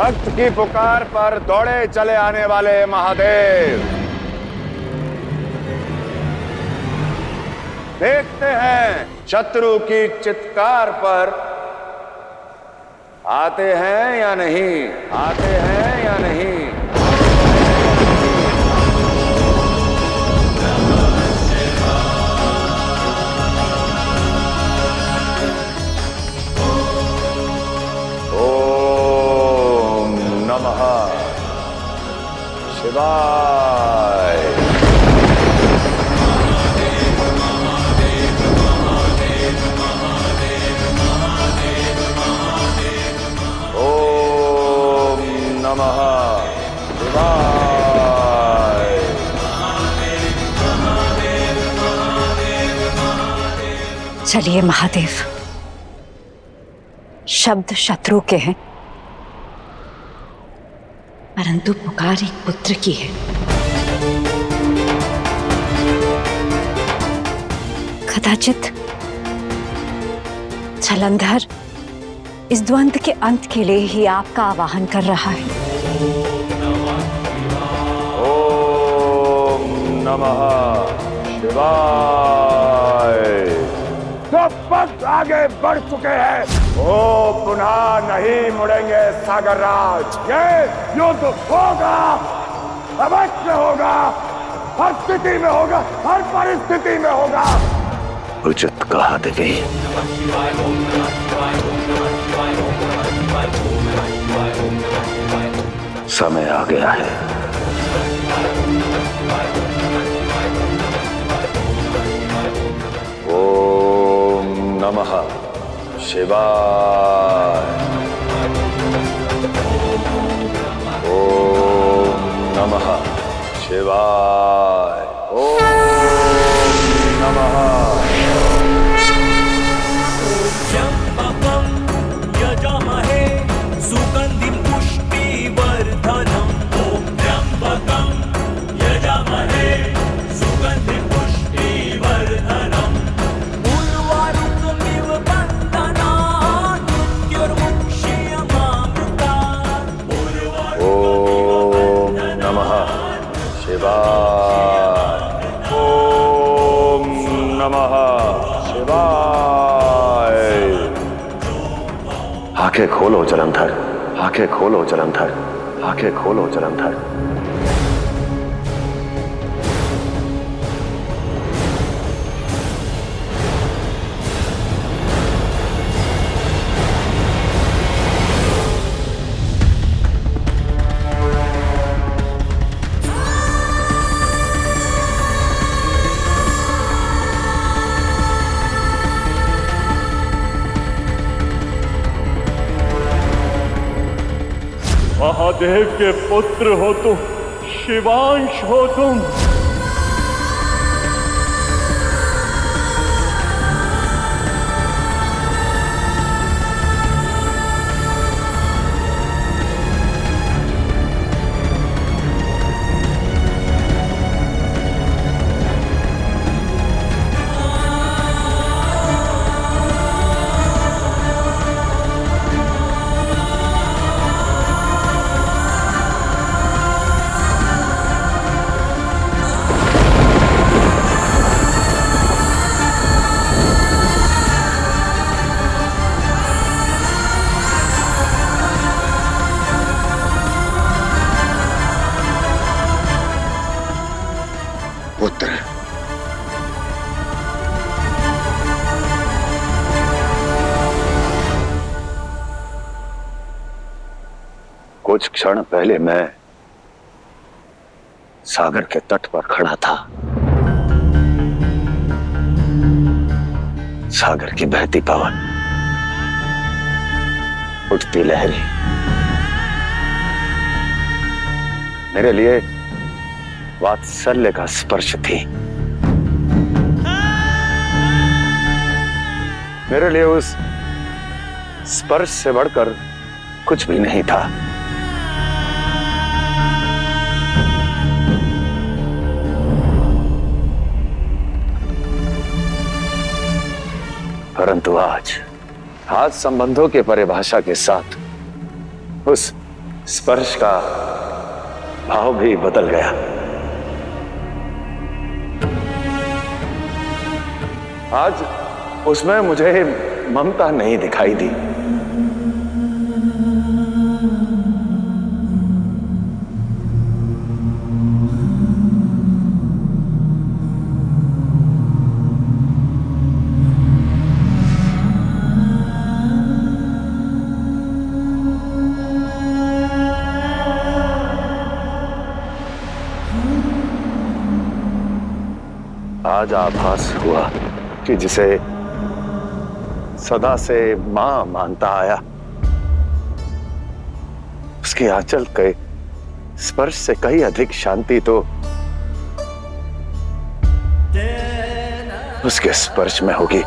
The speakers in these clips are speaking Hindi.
भक्त की पुकार पर दौड़े चले आने वाले महादेव, देखते हैं शत्रु की चित्कार पर आते हैं या नहीं, आते हैं या नहीं। ओम नमः शिवाय। ओम नमः शिवाय। चलिए महादेव, शब्द शत्रु के हैं परंतु पुकार एक पुत्र की है। कदाचित जलंधर इस द्वंद्व के अंत के लिए ही आपका आवाहन कर रहा है। ओम नमः शिवाय। तो भक्त आगे बढ़ चुके हैं, वो पुनः नहीं मुड़ेंगे। सागर राज, ये युद्ध होगा, अवश्य होगा, हर स्थिति में होगा, हर परिस्थिति में होगा। उचित कहा देवी। समय आ गया है। ओम नमः शिवाय। ओम नमः शिवाय। ओम नमः। त्र्यंबकं यजामहे सुगंधिं पुष्टिवर्धनम्। ॐ त्र्यंबकं यजामहे सुगंधिं पुष्टिवर्धनम्। उर्वारुकमिव बन्धनात् मृत्युर्मुक्ष्यमामृतात्। ओम नमः शिवाय। ओम नमः शिवाय। आंखें खोलो जलंधर, आंखें खोलो जलंधर, आंखें खोलो जलंधर। महादेव के पुत्र हो तुम, शिवांश हो तुम। पुत्र, कुछ क्षण पहले मैं सागर के तट पर खड़ा था। सागर की बहती पवन, उठती लहरें मेरे लिए वात्सल्य का स्पर्श थी। मेरे लिए उस स्पर्श से बढ़कर कुछ भी नहीं था। परंतु आज संबंधों के परिभाषा के साथ उस स्पर्श का भाव भी बदल गया। आज उसमें मुझे ममता नहीं दिखाई दी। आज आभास हुआ कि जिसे सदा से मां मानता आया, उसके आंचल के स्पर्श से कहीं अधिक शांति तो उसके स्पर्श में होगी।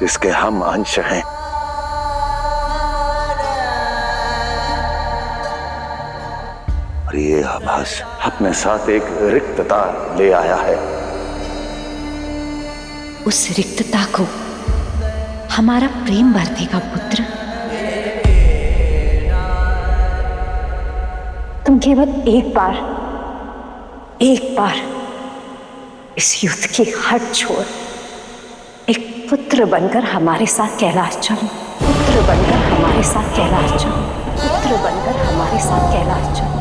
इसके हम अंश हैं। और ये आभास अपने साथ एक रिक्तता ले आया है। उस रिक्तता को हमारा प्रेम भर देगा पुत्र। तुम केवल एक बार इस युद्ध की हट छोड़ एक पुत्र बनकर हमारे साथ कैलाश चलो। पुत्र बनकर हमारे साथ कैलाश चलो। पुत्र बनकर हमारे साथ कैलाश चलो।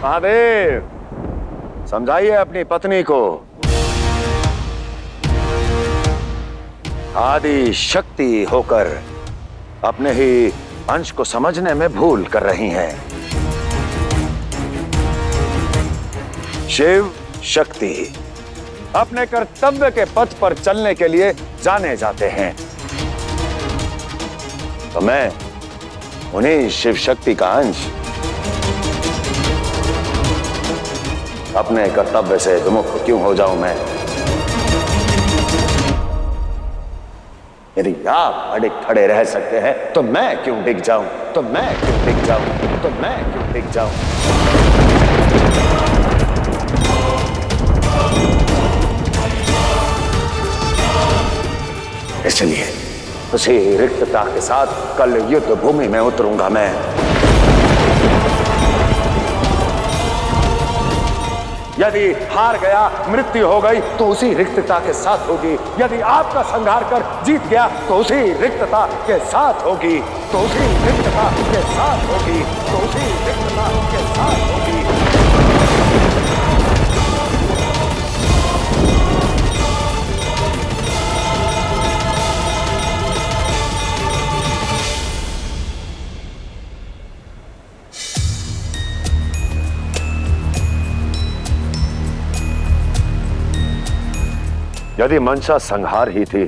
महादेव, समझाइए अपनी पत्नी को। आदि शक्ति होकर अपने ही अंश को समझने में भूल कर रही हैं। शिव शक्ति अपने कर्तव्य के पथ पर चलने के लिए जाने जाते हैं, तो मैं उन्हीं शिव शक्ति का अंश अपने कर्तव्य से विमुख क्यों हो जाऊं मैं? यदि आप अडिग खड़े रह सकते हैं तो मैं क्यों डिग जाऊं? तो मैं क्यों डिग जाऊं? तो मैं क्यों डिग जाऊं? इसलिए उसी रिक्तता के साथ कल युद्ध भूमि में उतरूंगा मैं। यदि हार गया, मृत्यु हो गई, तो उसी रिक्तता के साथ होगी। यदि आपका संहार कर जीत गया तो उसी रिक्तता के साथ होगी। तो उसी रिक्तता के साथ होगी। तो उसी रिक्तता के साथ होगी। यदि मंशा संहार ही थी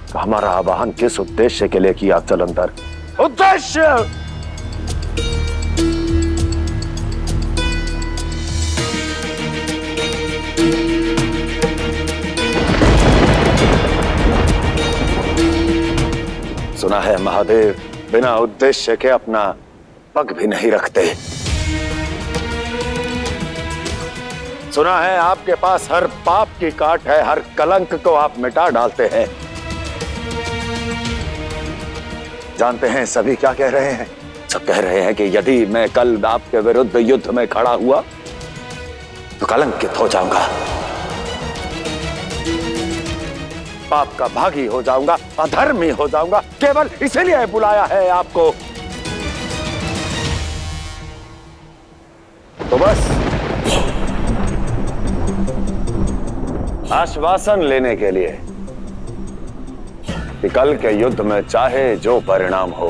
तो हमारा आवाहन किस उद्देश्य के लिए किया? जलंधर, उद्देश्य सुना है महादेव बिना उद्देश्य के अपना पग भी नहीं रखते। सुना है आपके पास हर पाप की काट है, हर कलंक को आप मिटा डालते हैं। जानते हैं सभी क्या कह रहे हैं? सब कह रहे हैं कि यदि मैं कल आपके विरुद्ध युद्ध में खड़ा हुआ तो कलंकित हो जाऊंगा, पाप का भागी हो जाऊंगा, अधर्मी हो जाऊंगा। केवल इसीलिए बुलाया है आपको। तो बस आश्वासन लेने के लिए कि कल के युद्ध में चाहे जो परिणाम हो,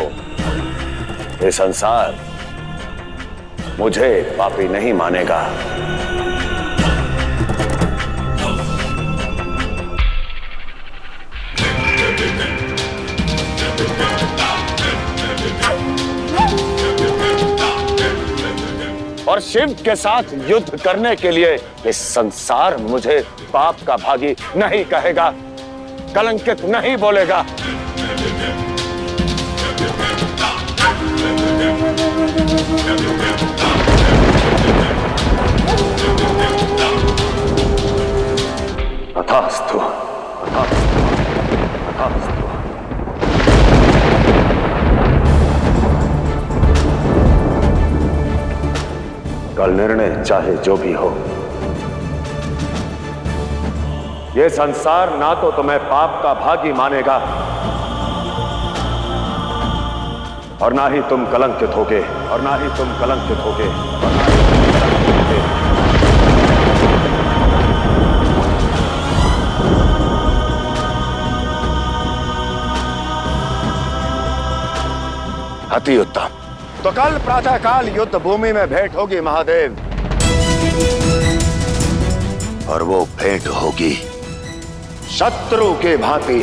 ये संसार मुझे पापी नहीं मानेगा। शिव के साथ युद्ध करने के लिए इस संसार मुझे पाप का भागी नहीं कहेगा, कलंकित नहीं बोलेगा। तथास्तु, तथास्तु, तथास्तु। कल निर्णय चाहे जो भी हो, यह संसार ना तो तुम्हें पाप का भागी मानेगा और ना ही तुम कलंकित होगे, और ना ही तुम कलंकित होगे, और ना ही तुम कलंकित होगे। अति उत्तम। तो कल प्रातःकाल युद्ध भूमि में भेंट होगी महादेव, और वो भेंट होगी शत्रु के भांति,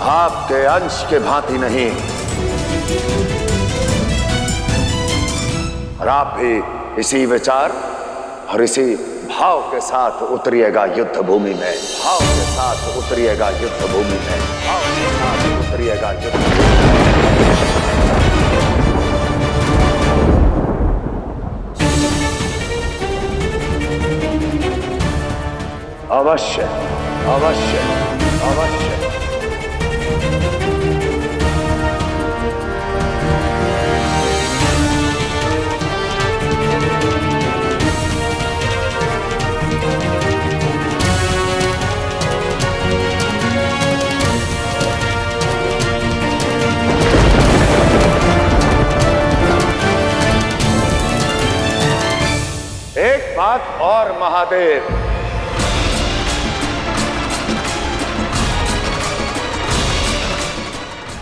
आपके अंश के भांति नहीं। और आप भी इसी विचार और इसी भाव के साथ उतरिएगा युद्ध भूमि में, भाव के साथ उतरिएगा युद्ध भूमि में, भाव के साथ उतरिएगा युद्ध भूमि में। अवश्य, अवश्य, अवश्य। एक बात और महादेव,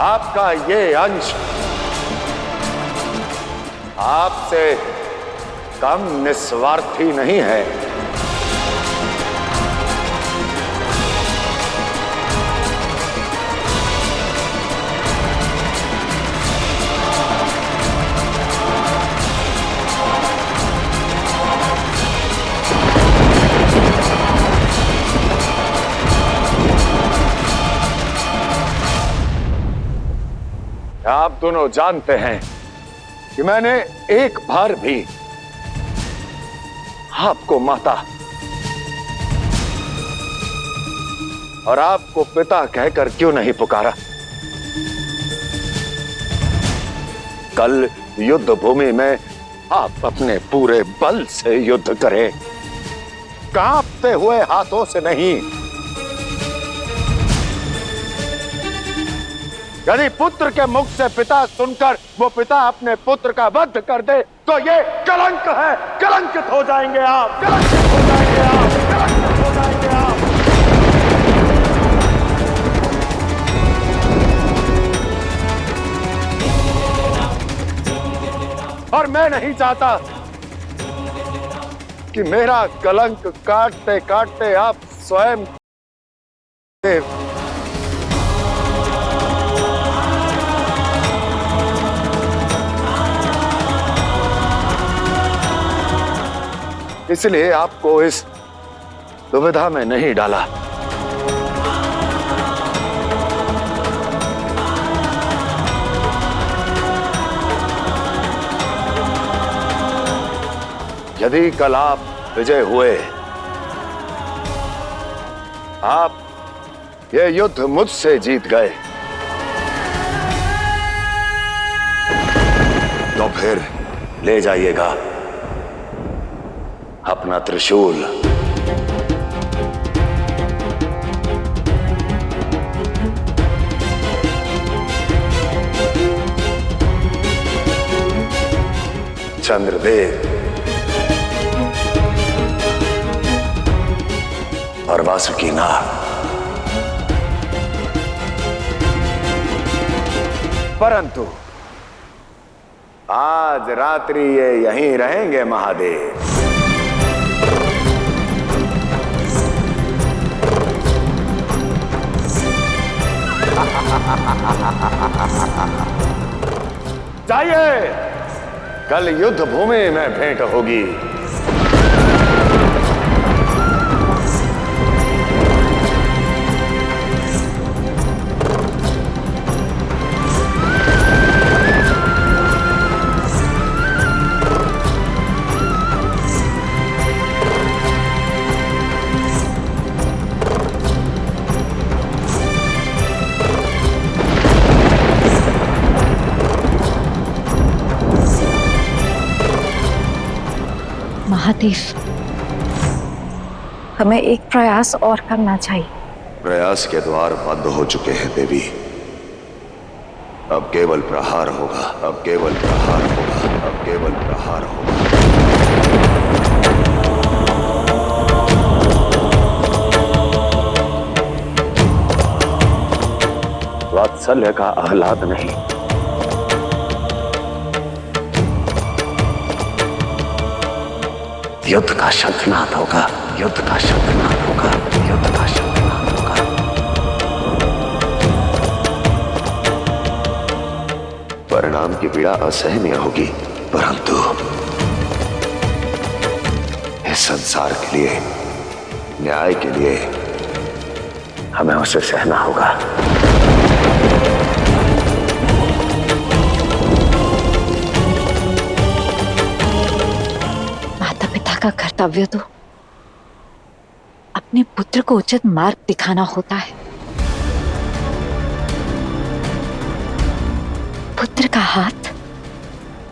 आपका ये अंश आपसे कम निस्वार्थी नहीं है। आप दोनों जानते हैं कि मैंने एक बार भी आपको माता और आपको पिता कहकर क्यों नहीं पुकारा। कल युद्ध भूमि में आप अपने पूरे बल से युद्ध करें, कांपते हुए हाथों से नहीं। यदि पुत्र के मुख से पिता सुनकर वो पिता अपने पुत्र का वध कर दे तो ये कलंक है। कलंकित हो जाएंगे आप, कलंकित हो जाएंगे आप, कलंकित हो जाएंगे आप। और मैं नहीं चाहता कि मेरा कलंक काटते काटते आप स्वयं इसलिए आपको इस दुविधा में नहीं डाला। यदि कल आप विजय हुए, आप ये युद्ध मुझसे जीत गए, तो फिर ले जाइएगा अपना त्रिशूल। चंद्रदेव और वासुकी नाग। परंतु आज रात्रि ये यहीं रहेंगे महादेव। जाइए कल युद्ध भूमि में भेंट होगी। महादेव, हमें एक प्रयास और करना चाहिए। प्रयास के द्वार बंद हो चुके हैं देवी। अब केवल प्रहार होगा, अब केवल प्रहार होगा, अब केवल प्रहार होगा। वात्सल्य का आह्लाद नहीं, युद्ध का शंखनाद होगा, युद्ध का शंखनाद होगा, युद्ध का शंखनाद होगा। परिणाम की पीड़ा असहनीय होगी, परंतु इस संसार के लिए, न्याय के लिए हमें उसे सहना होगा। का कर्तव्य तो अपने पुत्र को उचित मार्ग दिखाना होता है। पुत्र का हाथ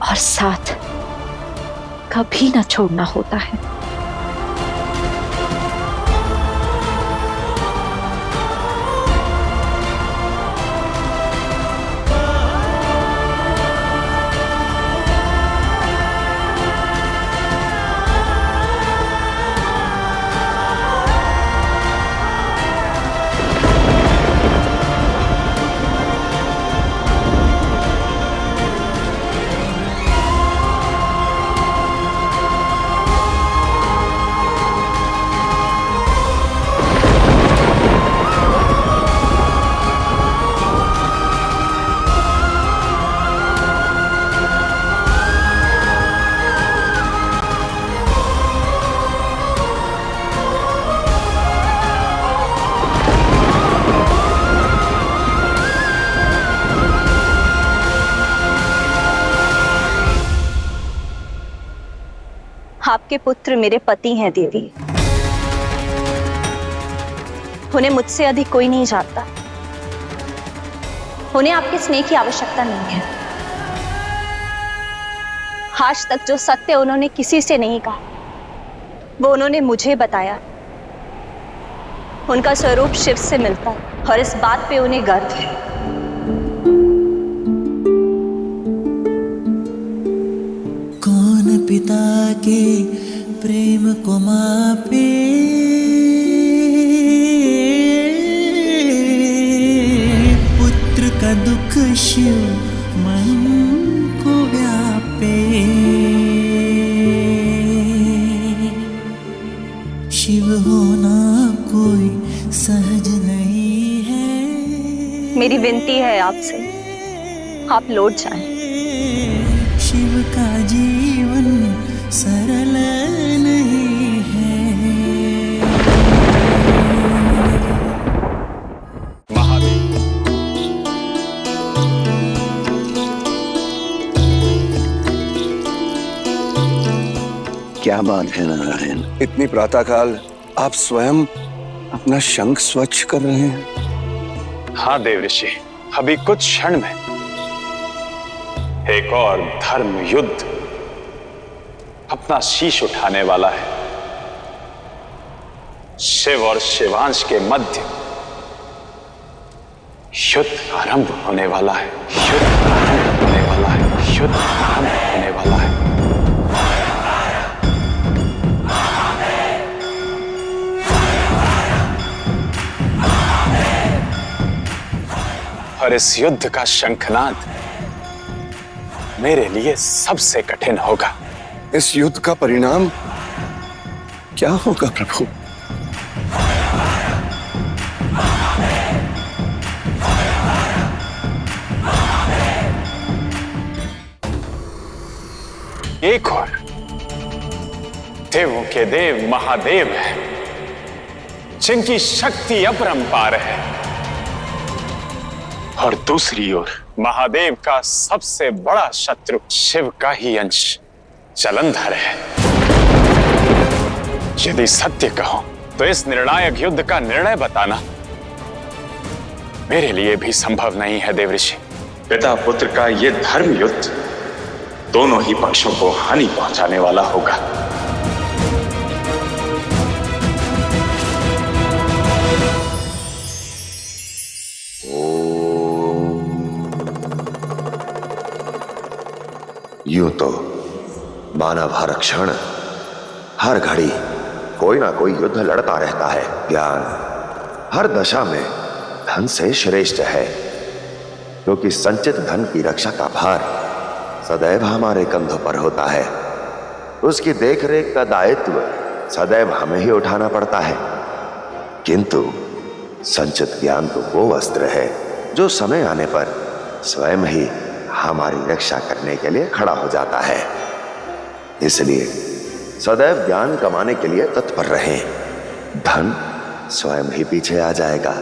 और साथ कभी न छोड़ना होता है। आपके पुत्र मेरे पति हैं देवी। उन्हें मुझसे अधिक कोई नहीं जानता। उन्हें आपके स्नेह की आवश्यकता नहीं है। आज तक जो सत्य उन्होंने किसी से नहीं कहा, वो उन्होंने मुझे बताया। उनका स्वरूप शिव से मिलता है और इस बात पे उन्हें गर्व है। कौन पिता के प्रेम को मापे, पुत्र का दुख शिव मन को व्यापे। शिव होना कोई सहज नहीं है। मेरी विनती है आपसे, आप लौट जाएं। शिव का जीवन सरल नहीं है। क्या बात है नारायण, इतनी प्रातःकाल आप स्वयं अपना शंख स्वच्छ कर रहे हैं? हाँ देव ऋषि, अभी कुछ क्षण में एक और धर्म युद्ध अपना शीश उठाने वाला है। शिव और शिवांश के मध्य युद्ध आरंभ होने वाला है। युद्ध आरंभ होने वाला है। युद्ध आरंभ होने वाला है। और इस युद्ध का शंखनाद मेरे लिए सबसे कठिन होगा। इस युद्ध का परिणाम क्या होगा प्रभु? देवों के देव महादेव है, जिनकी शक्ति अपरंपार है। और दूसरी ओर महादेव का सबसे बड़ा शत्रु शिव का ही अंश जलंधर है। यदि सत्य कहो तो इस निर्णायक युद्ध का निर्णय बताना मेरे लिए भी संभव नहीं है देवऋषि। पिता पुत्र का यह धर्म युद्ध दोनों ही पक्षों को हानि पहुंचाने वाला होगा। यूं तो मानव हर क्षण हर घड़ी कोई ना कोई युद्ध लड़ता रहता है। ज्ञान हर दशा में धन से श्रेष्ठ है, क्योंकि संचित धन की रक्षा का भार सदैव हमारे कंधों पर होता है। उसकी देखरेख का दायित्व सदैव हमें ही उठाना पड़ता है। किंतु संचित ज्ञान तो वो अस्त्र है जो समय आने पर स्वयं ही हमारी रक्षा करने के लिए खड़ा हो जाता है। इसलिए सदैव ज्ञान कमाने के लिए तत्पर रहें। धन स्वयं ही पीछे आ जाएगा।